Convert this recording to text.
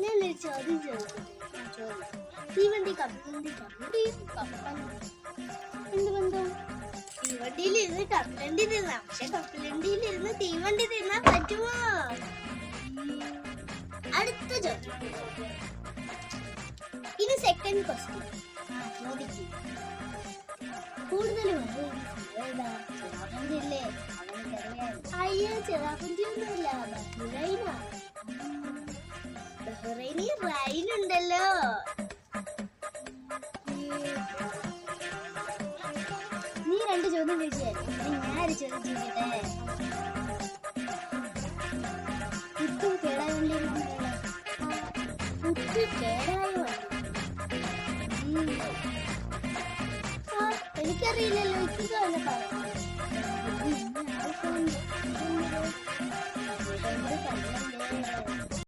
ഞാനൊരു ചോദ്യം ചോദിക്കും. തീവണ്ടി കപ്പലണ്ടി എന്ത് ബന്ധം? തീവണ്ടിയിൽ ഇരുന്ന് കപ്പലണ്ടി തിന്നാം, പക്ഷെ കപ്പലണ്ടിയിൽ ഇരുന്ന് തീവണ്ടി തിന്നാൻ പറ്റുമോ? അടുത്ത ചോദ്യം. ഇനി സെക്കൻഡ് ക്വസ്റ്റ്യൻ ചോദിക്കും. കൂടുതൽ അയ്യോ ചെറാപ്പുഞ്ചി ഒന്നുമില്ല, ബഹ്റൈനി റൈൻ ഉണ്ടല്ലോ. നീ രണ്ട് ചോദ്യം ചോദിച്ചായിരുന്നു, ഞാനൊരു ചോദ്യം ചോദിക്കട്ടെ. പുട്ടും കേടായ വണ്ടി പുട്ട് കേടായ വണ്ടി എനിക്കറിയില്ലല്ലോ. എനിക്ക് പറയാം